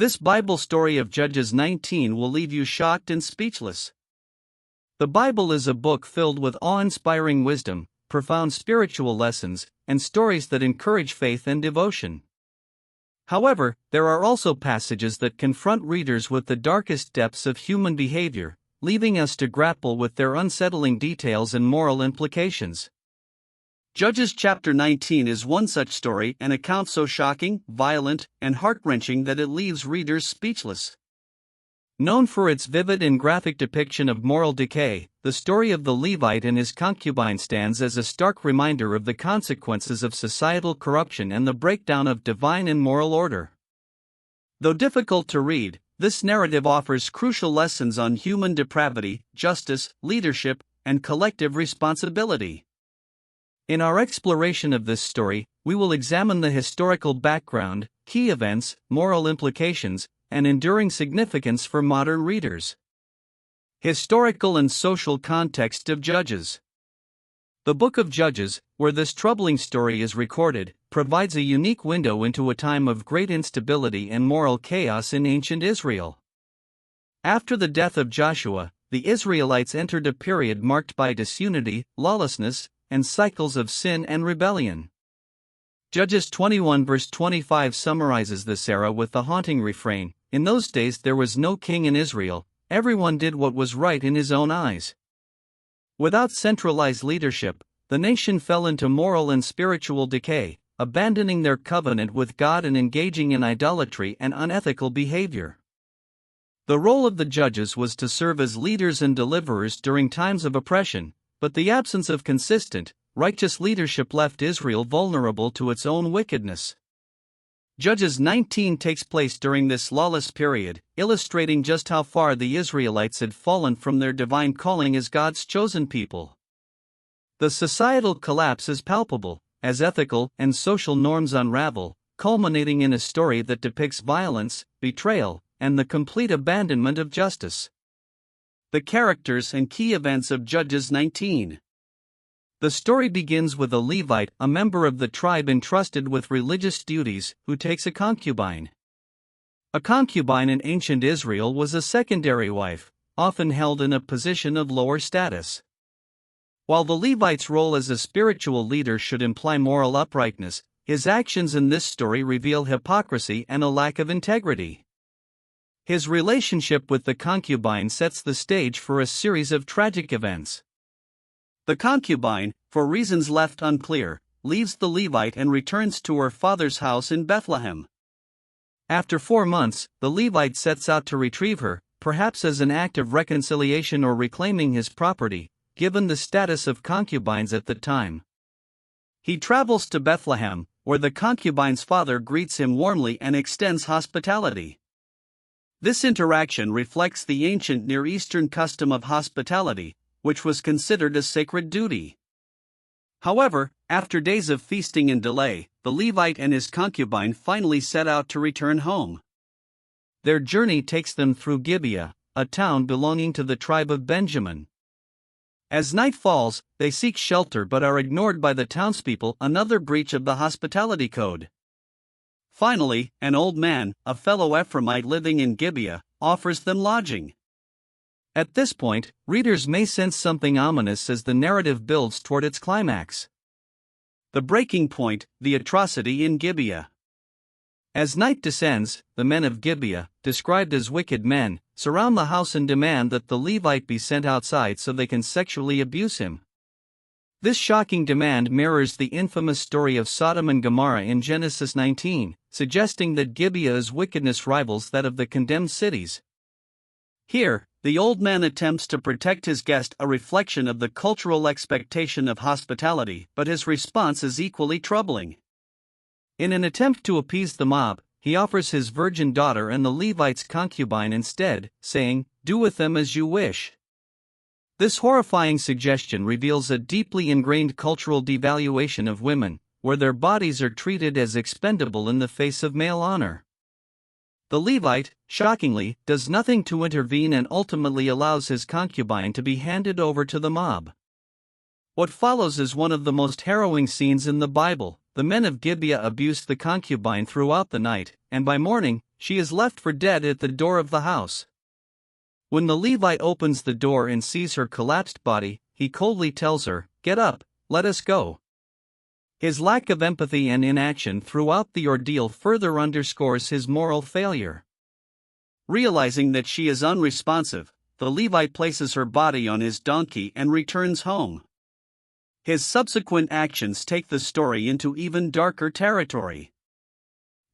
This Bible story of Judges 19 will leave you shocked and speechless. The Bible is a book filled with awe-inspiring wisdom, profound spiritual lessons, and stories that encourage faith and devotion. However, there are also passages that confront readers with the darkest depths of human behavior, leaving us to grapple with their unsettling details and moral implications. Judges chapter 19 is one such story, an account so shocking, violent, and heart-wrenching that it leaves readers speechless. Known for its vivid and graphic depiction of moral decay, the story of the Levite and his concubine stands as a stark reminder of the consequences of societal corruption and the breakdown of divine and moral order. Though difficult to read, this narrative offers crucial lessons on human depravity, justice, leadership, and collective responsibility. In our exploration of this story, we will examine the historical background, key events, moral implications, and enduring significance for modern readers. Historical and social context of Judges. The Book of Judges, where this troubling story is recorded, provides a unique window into a time of great instability and moral chaos in ancient Israel. After the death of Joshua, the Israelites entered a period marked by disunity, lawlessness, and cycles of sin and rebellion. Judges 21 verse 25 summarizes this era with the haunting refrain, "In those days there was no king in Israel, everyone did what was right in his own eyes." Without centralized leadership, the nation fell into moral and spiritual decay, abandoning their covenant with God and engaging in idolatry and unethical behavior. The role of the judges was to serve as leaders and deliverers during times of oppression, but the absence of consistent, righteous leadership left Israel vulnerable to its own wickedness. Judges 19 takes place during this lawless period, illustrating just how far the Israelites had fallen from their divine calling as God's chosen people. The societal collapse is palpable, as ethical and social norms unravel, culminating in a story that depicts violence, betrayal, and the complete abandonment of justice. The characters and key events of Judges 19. The story begins with a Levite, a member of the tribe entrusted with religious duties, who takes a concubine. A concubine in ancient Israel was a secondary wife, often held in a position of lower status. While the Levite's role as a spiritual leader should imply moral uprightness, his actions in this story reveal hypocrisy and a lack of integrity. His relationship with the concubine sets the stage for a series of tragic events. The concubine, for reasons left unclear, leaves the Levite and returns to her father's house in Bethlehem. After 4 months, the Levite sets out to retrieve her, perhaps as an act of reconciliation or reclaiming his property, given the status of concubines at the time. He travels to Bethlehem, where the concubine's father greets him warmly and extends hospitality. This interaction reflects the ancient Near Eastern custom of hospitality, which was considered a sacred duty. However, after days of feasting and delay, the Levite and his concubine finally set out to return home. Their journey takes them through Gibeah, a town belonging to the tribe of Benjamin. As night falls, they seek shelter but are ignored by the townspeople, another breach of the hospitality code. Finally, an old man, a fellow Ephraimite living in Gibeah, offers them lodging. At this point, readers may sense something ominous as the narrative builds toward its climax. The breaking point, the atrocity in Gibeah. As night descends, the men of Gibeah, described as wicked men, surround the house and demand that the Levite be sent outside so they can sexually abuse him. This shocking demand mirrors the infamous story of Sodom and Gomorrah in Genesis 19, suggesting that Gibeah's wickedness rivals that of the condemned cities. Here, the old man attempts to protect his guest, a reflection of the cultural expectation of hospitality, but his response is equally troubling. In an attempt to appease the mob, he offers his virgin daughter and the Levite's concubine instead, saying, "Do with them as you wish." This horrifying suggestion reveals a deeply ingrained cultural devaluation of women, where their bodies are treated as expendable in the face of male honor. The Levite, shockingly, does nothing to intervene and ultimately allows his concubine to be handed over to the mob. What follows is one of the most harrowing scenes in the Bible. The men of Gibeah abused the concubine throughout the night, and by morning, she is left for dead at the door of the house. When the Levite opens the door and sees her collapsed body, he coldly tells her, "Get up, let us go." His lack of empathy and inaction throughout the ordeal further underscores his moral failure. Realizing that she is unresponsive, the Levite places her body on his donkey and returns home. His subsequent actions take the story into even darker territory.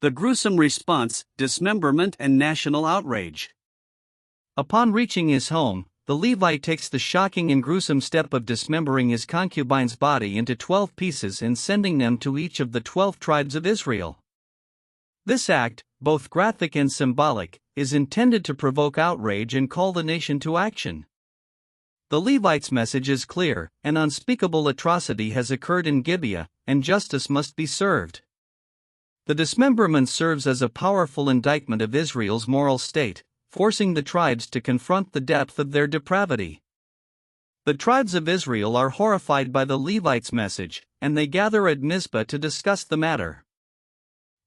The gruesome response, dismemberment and national outrage. Upon reaching his home, the Levite takes the shocking and gruesome step of dismembering his concubine's body into 12 pieces and sending them to each of the 12 tribes of Israel. This act, both graphic and symbolic, is intended to provoke outrage and call the nation to action. The Levite's message is clear: an unspeakable atrocity has occurred in Gibeah, and justice must be served. The dismemberment serves as a powerful indictment of Israel's moral state, forcing the tribes to confront the depth of their depravity. The tribes of Israel are horrified by the Levite's message, and they gather at Mizpah to discuss the matter.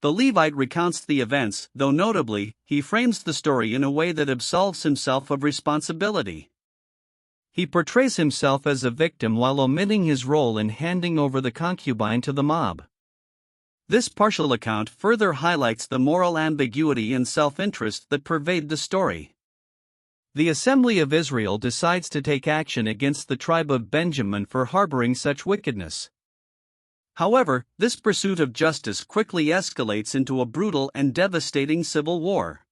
The Levite recounts the events, though notably, he frames the story in a way that absolves himself of responsibility. He portrays himself as a victim while omitting his role in handing over the concubine to the mob. This partial account further highlights the moral ambiguity and self-interest that pervade the story. The Assembly of Israel decides to take action against the tribe of Benjamin for harboring such wickedness. However, this pursuit of justice quickly escalates into a brutal and devastating civil war.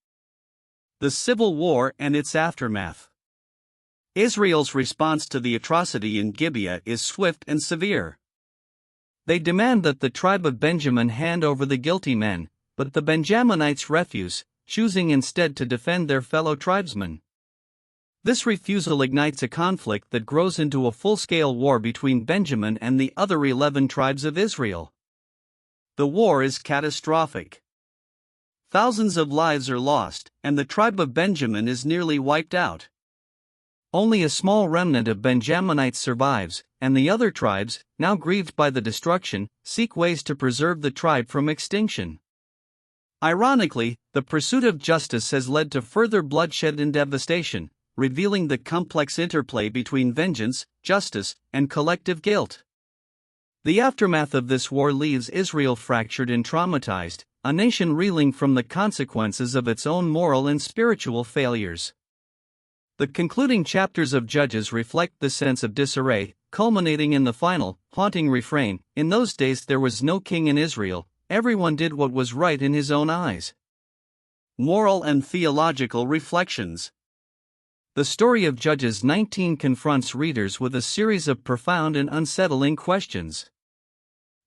The Civil War and its aftermath. Israel's response to the atrocity in Gibeah is swift and severe. They demand that the tribe of Benjamin hand over the guilty men, but the Benjaminites refuse, choosing instead to defend their fellow tribesmen. This refusal ignites a conflict that grows into a full-scale war between Benjamin and the other 11 tribes of Israel. The war is catastrophic. Thousands of lives are lost, and the tribe of Benjamin is nearly wiped out. Only a small remnant of Benjaminites survives, and the other tribes, now grieved by the destruction, seek ways to preserve the tribe from extinction. Ironically, the pursuit of justice has led to further bloodshed and devastation, revealing the complex interplay between vengeance, justice, and collective guilt. The aftermath of this war leaves Israel fractured and traumatized, a nation reeling from the consequences of its own moral and spiritual failures. The concluding chapters of Judges reflect this sense of disarray, culminating in the final, haunting refrain, "In those days there was no king in Israel, everyone did what was right in his own eyes." Moral and theological reflections. The story of Judges 19 confronts readers with a series of profound and unsettling questions.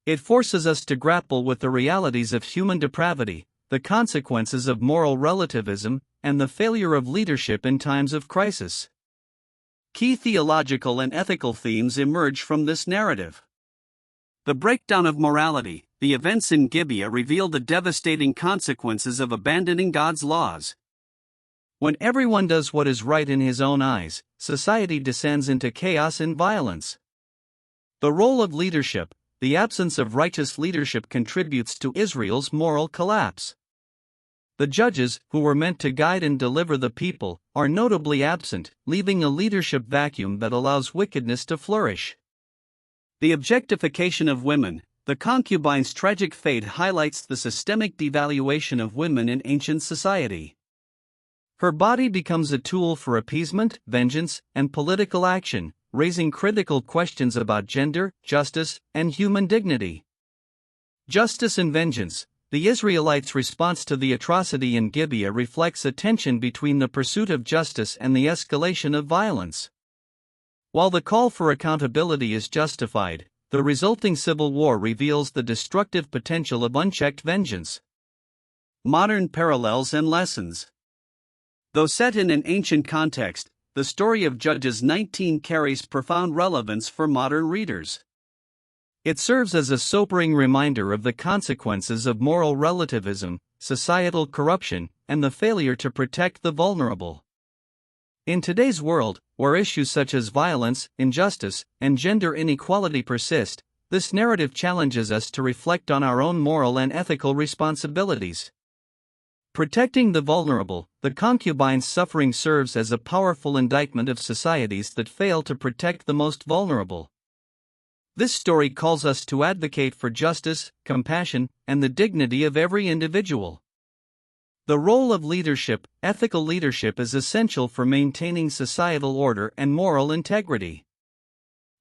It forces us to grapple with the realities of human depravity, the consequences of moral relativism, and the failure of leadership in times of crisis. Key theological and ethical themes emerge from this narrative. The breakdown of morality. The events in Gibeah reveal the devastating consequences of abandoning God's laws. When everyone does what is right in his own eyes, society descends into chaos and violence. The role of leadership. The absence of righteous leadership contributes to Israel's moral collapse. The judges, who were meant to guide and deliver the people, are notably absent, leaving a leadership vacuum that allows wickedness to flourish. The objectification of women. The concubine's tragic fate highlights the systemic devaluation of women in ancient society. Her body becomes a tool for appeasement, vengeance, and political action, raising critical questions about gender, justice, and human dignity. Justice and vengeance. The Israelites' response to the atrocity in Gibeah reflects a tension between the pursuit of justice and the escalation of violence. While the call for accountability is justified, the resulting civil war reveals the destructive potential of unchecked vengeance. Modern parallels and lessons. Though set in an ancient context, the story of Judges 19 carries profound relevance for modern readers. It serves as a sobering reminder of the consequences of moral relativism, societal corruption, and the failure to protect the vulnerable. In today's world, where issues such as violence, injustice, and gender inequality persist, this narrative challenges us to reflect on our own moral and ethical responsibilities. Protecting the vulnerable, the concubine's suffering serves as a powerful indictment of societies that fail to protect the most vulnerable. This story calls us to advocate for justice, compassion, and the dignity of every individual. The role of leadership, ethical leadership, is essential for maintaining societal order and moral integrity.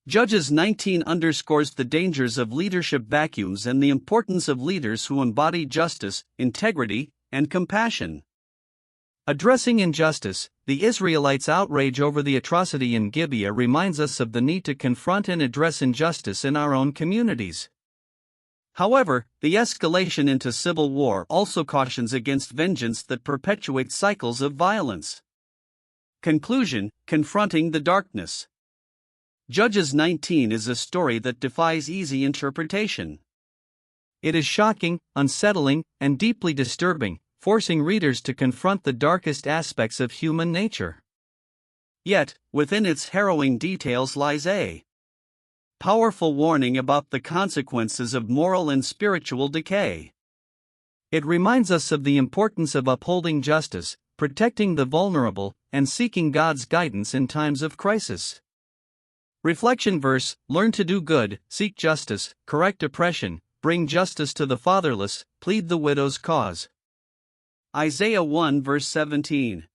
Judges 19 underscores the dangers of leadership vacuums and the importance of leaders who embody justice, integrity, and compassion. Addressing injustice, the Israelites' outrage over the atrocity in Gibeah reminds us of the need to confront and address injustice in our own communities. However, the escalation into civil war also cautions against vengeance that perpetuates cycles of violence. Conclusion: confronting the darkness. Judges 19 is a story that defies easy interpretation. It is shocking, unsettling, and deeply disturbing, forcing readers to confront the darkest aspects of human nature. Yet, within its harrowing details lies a powerful warning about the consequences of moral and spiritual decay. It reminds us of the importance of upholding justice, protecting the vulnerable, and seeking God's guidance in times of crisis. Reflection verse: learn to do good, seek justice, correct oppression, bring justice to the fatherless, plead the widow's cause. Isaiah 1 verse 17.